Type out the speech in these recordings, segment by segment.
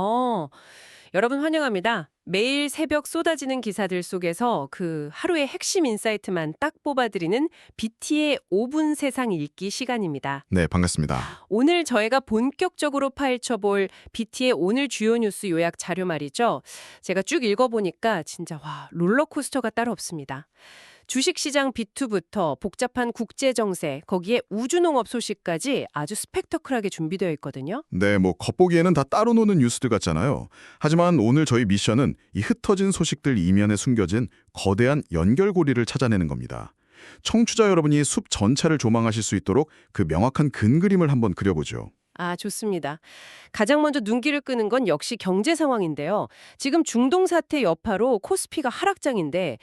어, 여러분 환영합니다. 매일 새벽 쏟아지는 기사들 속에서 그 하루의 핵심 인사이트만 딱 뽑아드리는 BT의 5분 세상 읽기 시간입니다. 네, 반갑습니다. 오늘 저희가 본격적으로 파헤쳐볼 BT의 오늘 주요 뉴스 요약 자료 말이죠. 제가 쭉 읽어보니까 진짜 롤러코스터가 따로 없습니다. 주식시장 비투부터 복잡한 국제정세, 거기에 우주농업 소식까지 아주 스펙터클하게 준비되어 있거든요. 네, 겉보기에는 다 따로 노는 뉴스들 같잖아요. 하지만 오늘 저희 미션은 이 흩어진 소식들 이면에 숨겨진 거대한 연결고리를 찾아내는 겁니다. 청취자 여러분이 숲 전체를 조망하실 수 있도록 그 명확한 근그림을 한번 그려보죠. 아, 좋습니다. 가장 먼저 눈길을 끄는 건 역시 경제 상황인데요. 지금 중동 사태 여파로 코스피가 하락장인데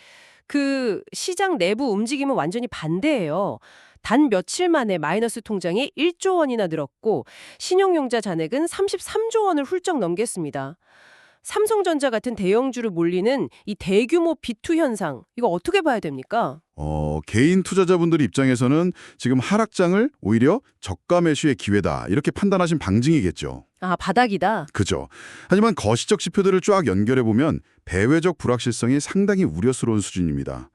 그 시장 내부 움직임은 완전히 반대예요. 단 며칠 만에 마이너스 통장이 1조 원이나 늘었고 신용융자 잔액은 33조 원을 훌쩍 넘겼습니다. 삼성전자 같은 대형주를 몰리는 이 대규모 비투 현상, 이거 어떻게 봐야 됩니까? 개인 투자자분들 입장에서는 지금 하락장을 오히려 저가 매수의 기회다 이렇게 판단하신 방증이겠죠. 아, 바닥이다. 그죠. 하지만 거시적 지표들을 쫙 연결해보면 배외적 불확실성이 상당히 우려스러운 수준입니다.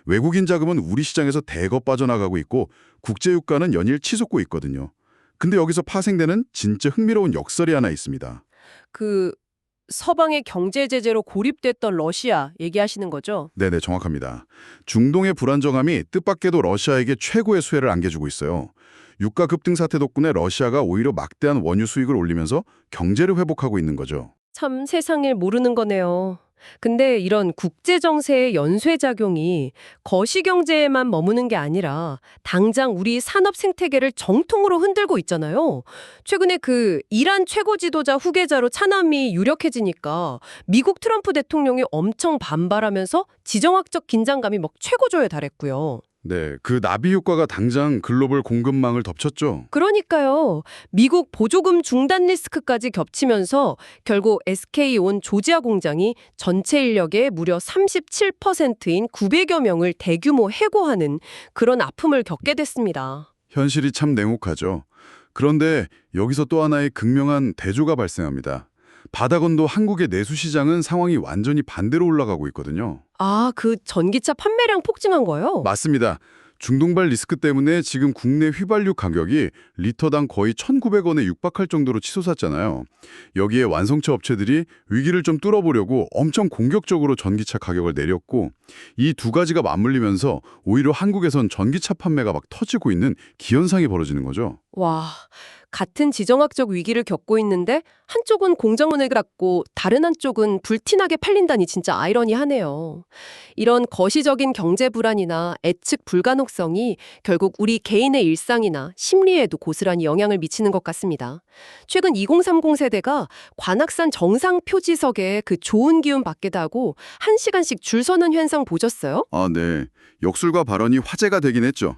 외국인 자금은 우리 시장에서 대거 빠져나가고 있고 국제유가는 연일 치솟고 있거든요. 근데 여기서 파생되는 진짜 흥미로운 역설이 하나 있습니다. 그 서방의 경제 제재로 고립됐던 러시아 얘기하시는 거죠? 네네, 정확합니다. 중동의 불안정함이 뜻밖에도 러시아에게 최고의 수혜를 안겨주고 있어요. 유가 급등 사태 덕분에 러시아가 오히려 막대한 원유 수익을 올리면서 경제를 회복하고 있는 거죠. 참 세상을 모르는 거네요. 근데 이런 국제 정세의 연쇄 작용이 거시 경제에만 머무는 게 아니라 당장 우리 산업 생태계를 정통으로 흔들고 있잖아요. 최근에 그 이란 최고 지도자 후계자로 차남이 유력해지니까 미국 트럼프 대통령이 엄청 반발하면서 지정학적 긴장감이 막 최고조에 달했고요. 네, 그 나비 효과가 당장 글로벌 공급망을 덮쳤죠. 그러니까요. 미국 보조금 중단 리스크까지 겹치면서 결국 SK온 조지아 공장이 전체 인력의 무려 37%인 900여 명을 대규모 해고하는 그런 아픔을 겪게 됐습니다. 현실이 참 냉혹하죠. 그런데 여기서 또 하나의 극명한 대조가 발생합니다. 바다건도 한국의 내수 시장은 상황이 완전히 반대로 올라가고 있거든요. 아, 그 전기차 판매량 폭증한 거요? 맞습니다. 중동발 리스크 때문에 지금 국내 휘발유 가격이 리터당 거의 1,900원에 육박할 정도로 치솟았잖아요. 여기에 완성차 업체들이 위기를 좀 뚫어보려고 엄청 공격적으로 전기차 가격을 내렸고 이 두 가지가 맞물리면서 오히려 한국에선 전기차 판매가 막 터지고 있는 기현상이 벌어지는 거죠. 와, 같은 지정학적 위기를 겪고 있는데 한쪽은 공정원을 갖고 다른 한쪽은 불티나게 팔린다니 진짜 아이러니하네요. 이런 거시적인 경제 불안이나 예측 불가능성이 결국 우리 개인의 일상이나 심리에도 고스란히 영향을 미치는 것 같습니다. 최근 2030 세대가 관악산 정상 표지석에 그 좋은 기운 받게 다고 1시간씩 줄 서는 현상 보셨어요? 아, 네. 역술과 발언이 화제가 되긴 했죠.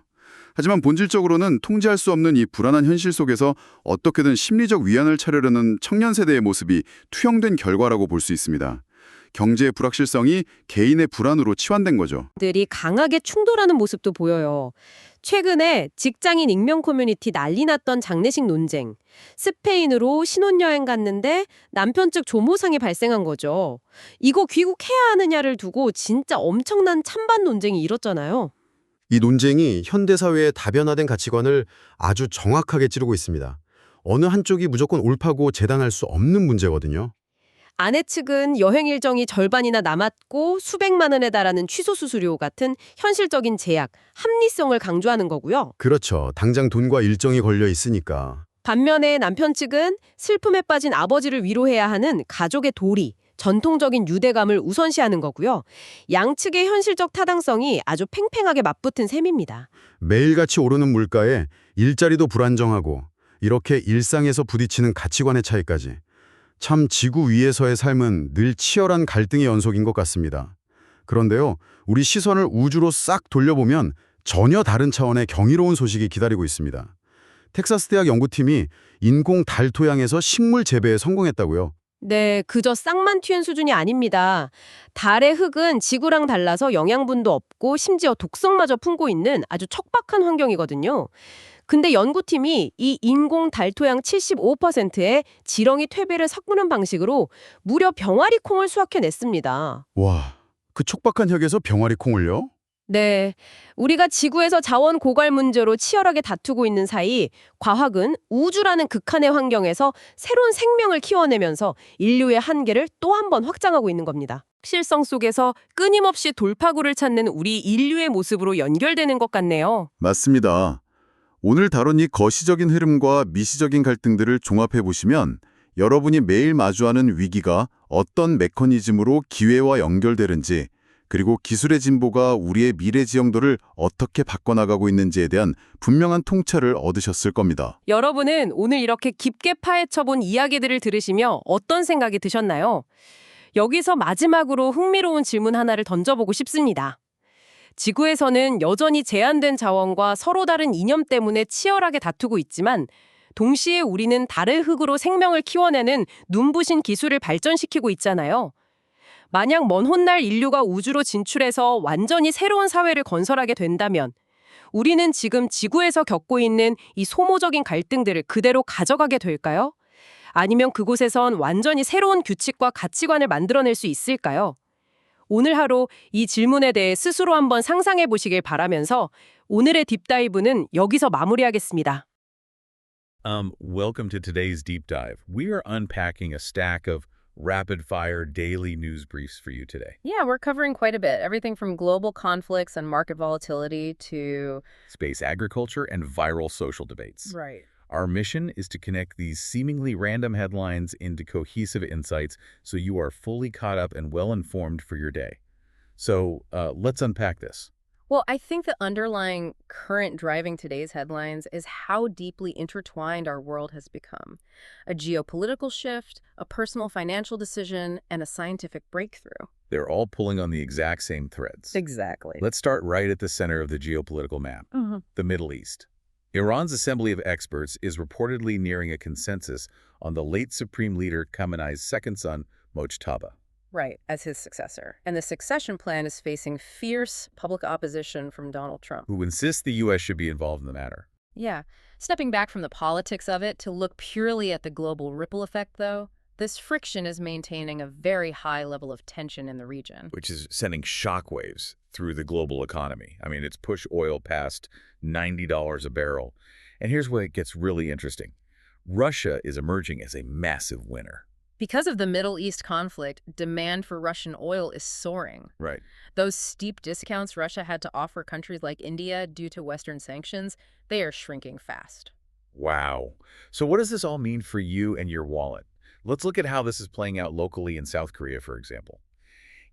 하지만 본질적으로는 통제할 수 없는 이 불안한 현실 속에서 어떻게든 심리적 위안을 차려려는 청년 세대의 모습이 투영된 결과라고 볼 수 있습니다. 경제의 불확실성이 개인의 불안으로 치환된 거죠. 들이 강하게 충돌하는 모습도 보여요. 최근에 직장인 익명 커뮤니티 난리 났던 장례식 논쟁. 스페인으로 신혼여행 갔는데 남편 측 조모상이 발생한 거죠. 이거 귀국해야 하느냐를 두고 진짜 엄청난 찬반 논쟁이 일었잖아요. 이 논쟁이 현대사회의 다변화된 가치관을 아주 정확하게 찌르고 있습니다. 어느 한쪽이 무조건 옳다고 재단할 수 없는 문제거든요. 아내 측은 여행 일정이 절반이나 남았고 수백만 원에 달하는 취소 수수료 같은 현실적인 제약, 합리성을 강조하는 거고요. 그렇죠. 당장 돈과 일정이 걸려 있으니까. 반면에 남편 측은 슬픔에 빠진 아버지를 위로해야 하는 가족의 도리, 전통적인 유대감을 우선시하는 거고요. 양측의 현실적 타당성이 아주 팽팽하게 맞붙은 셈입니다. 매일같이 오르는 물가에 일자리도 불안정하고 이렇게 일상에서 부딪히는 가치관의 차이까지. 참 지구 위에서의 삶은 늘 치열한 갈등의 연속인 것 같습니다. 그런데요, 우리 시선을 우주로 싹 돌려보면 전혀 다른 차원의 경이로운 소식이 기다리고 있습니다. 텍사스 대학 연구팀이 인공 달 토양에서 식물 재배에 성공했다고요. 네, 그저 쌍만 튀은 수준이 아닙니다. 달의 흙은 지구랑 달라서 영양분도 없고 심지어 독성마저 품고 있는 아주 척박한 환경이거든요. 근데 연구팀이 이 인공 달토양 75%에 지렁이 퇴비를 섞는 방식으로 무려 병아리 콩을 수확해냈습니다. 와, 그 촉박한 혁에서 병아리 콩을요? 네, 우리가 지구에서 자원 고갈 문제로 치열하게 다투고 있는 사이 과학은 우주라는 극한의 환경에서 새로운 생명을 키워내면서 인류의 한계를 또 한 번 확장하고 있는 겁니다. 실성 속에서 끊임없이 돌파구를 찾는 우리 인류의 모습으로 연결되는 것 같네요. 맞습니다. 오늘 다룬 이 거시적인 흐름과 미시적인 갈등들을 종합해 보시면 여러분이 매일 마주하는 위기가 어떤 메커니즘으로 기회와 연결되는지, 그리고 기술의 진보가 우리의 미래 지형도를 어떻게 바꿔나가고 있는지에 대한 분명한 통찰을 얻으셨을 겁니다. 여러분은 오늘 이렇게 깊게 파헤쳐본 이야기들을 들으시며 어떤 생각이 드셨나요? 여기서 마지막으로 흥미로운 질문 하나를 던져보고 싶습니다. 지구에서는 여전히 제한된 자원과 서로 다른 이념 때문에 치열하게 다투고 있지만 동시에 우리는 달의 흙으로 생명을 키워내는 눈부신 기술을 발전시키고 있잖아요. 만약 먼 훗날 인류가 우주로 진출해서 완전히 새로운 사회를 건설하게 된다면 우리는 지금 지구에서 겪고 있는 이 소모적인 갈등들을 그대로 가져가게 될까요? 아니면 그곳에선 완전히 새로운 규칙과 가치관을 만들어낼 수 있을까요? 오늘 하루 이 질문에 대해 스스로 한번 상상해 보시길 바라면서 오늘의 딥다이브는 여기서 마무리하겠습니다. Welcome to today's deep dive. We are unpacking a stack of rapid-fire daily news briefs for you today. Yeah, we're covering quite a bit. Everything from global conflicts and market volatility to... Space agriculture and viral social debates. Right. Our mission is to connect these seemingly random headlines into cohesive insights so you are fully caught up and well-informed for your day. So let's unpack this. Well, I think the underlying current driving today's headlines is how deeply intertwined our world has become. A geopolitical shift, a personal financial decision, and a scientific breakthrough. They're all pulling on the exact same threads. Exactly. Let's start right at the center of the geopolitical map, the Middle East. Iran's Assembly of Experts is reportedly nearing a consensus on the late Supreme Leader Khamenei's second son, Mojtaba. Right, as his successor. And the succession plan is facing fierce public opposition from Donald Trump. Who insists the U.S. should be involved in the matter. Yeah. Stepping back from the politics of it to look purely at the global ripple effect, though, this friction is maintaining a very high level of tension in the region. Which is sending shockwaves through the global economy. I mean, it's pushed oil past $90 a barrel. And here's where it gets really interesting. Russia is emerging as a massive winner. Because of the Middle East conflict, demand for Russian oil is soaring. Right. Those steep discounts Russia had to offer countries like India due to Western sanctions, they are shrinking fast. Wow. So what does this all mean for you and your wallet? Let's look at how this is playing out locally in South Korea, for example.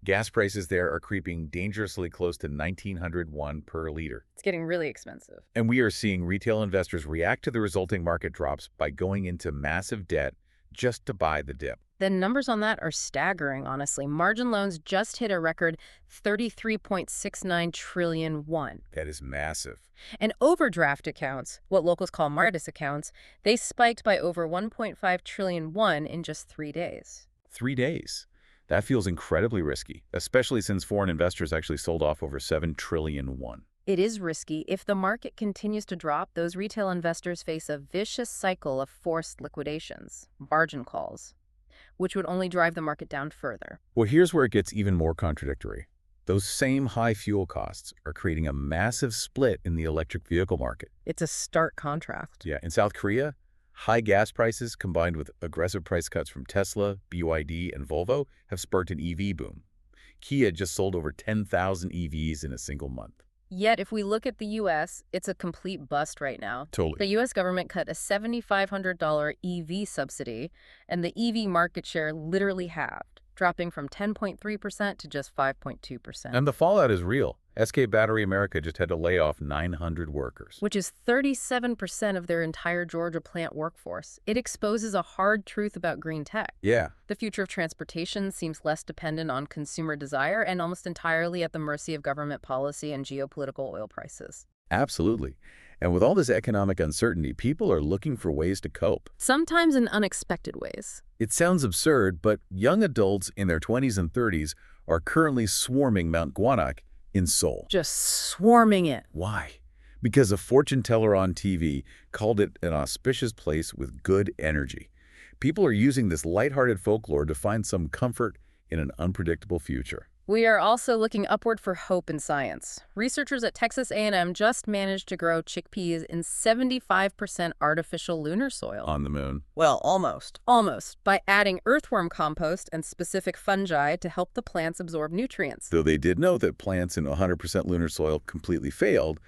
Gas prices there are creeping dangerously close to 1,900 won per liter. It's getting really expensive. And we are seeing retail investors react to the resulting market drops by going into massive debt just to buy the dip. The numbers on that are staggering, honestly. Margin loans just hit a record 33.69 trillion won. That is massive. And overdraft accounts, what locals call Mardis accounts, they spiked by over 1.5 trillion won in just 3 days. 3 days. That feels incredibly risky, especially since foreign investors actually sold off over 7 trillion won. It is risky. If the market continues to drop, those retail investors face a vicious cycle of forced liquidations, margin calls, which would only drive the market down further. Well, here's where it gets even more contradictory. Those same high fuel costs are creating a massive split in the electric vehicle market. It's a stark contrast. Yeah, in South Korea, high gas prices combined with aggressive price cuts from Tesla, BYD, and Volvo have sparked an EV boom. Kia just sold over 10,000 EVs in a single month. Yet, if we look at the U.S., it's a complete bust right now. Totally. The U.S. government cut a $7,500 EV subsidy, and the EV market share literally halved, dropping from 10.3% to just 5.2%. And the fallout is real. SK Battery America just had to lay off 900 workers. Which is 37% of their entire Georgia plant workforce. It exposes a hard truth about green tech. Yeah. The future of transportation seems less dependent on consumer desire and almost entirely at the mercy of government policy and geopolitical oil prices. Absolutely. And with all this economic uncertainty, people are looking for ways to cope. Sometimes in unexpected ways. It sounds absurd, but young adults in their 20s and 30s are currently swarming Mount Gwanak in Seoul. Just swarming it. Why? Because a fortune teller on TV called it an auspicious place with good energy. People are using this lighthearted folklore to find some comfort in an unpredictable future. We are also looking upward for hope in science. Researchers at Texas A&M just managed to grow chickpeas in 75% artificial lunar soil. On the moon. Well, almost. Almost, by adding earthworm compost and specific fungi to help the plants absorb nutrients. Though they did know that plants in 100% lunar soil completely failed,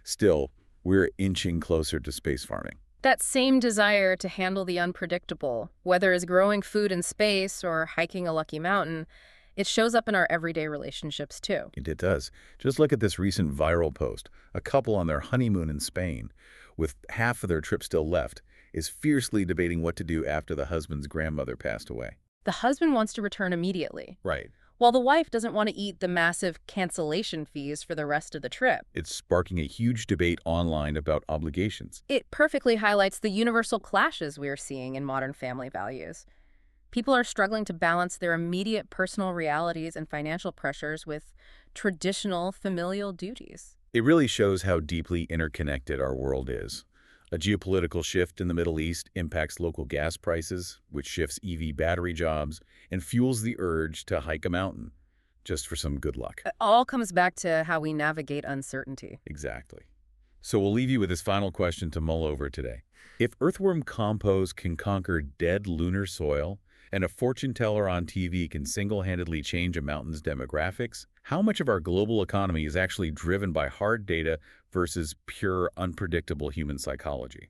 still, we're inching closer to space farming. That same desire to handle the unpredictable, whether it's growing food in space or hiking a lucky mountain, it shows up in our everyday relationships too. It does. Just look at this recent viral post. A couple on their honeymoon in Spain, with half of their trip still left, is fiercely debating what to do after the husband's grandmother passed away. The husband wants to return immediately, Right. while the wife doesn't want to eat the massive cancellation fees for the rest of the trip. It's sparking a huge debate online about obligations. It perfectly highlights the universal clashes we are seeing in modern family values. People are struggling to balance their immediate personal realities and financial pressures with traditional familial duties. It really shows how deeply interconnected our world is. A geopolitical shift in the Middle East impacts local gas prices, which shifts EV battery jobs and fuels the urge to hike a mountain, just for some good luck. It all comes back to how we navigate uncertainty. Exactly. So we'll leave you with this final question to mull over today. If earthworm compost can conquer dead lunar soil, and a fortune teller on TV can single-handedly change a mountain's demographics, how much of our global economy is actually driven by hard data versus pure, unpredictable human psychology?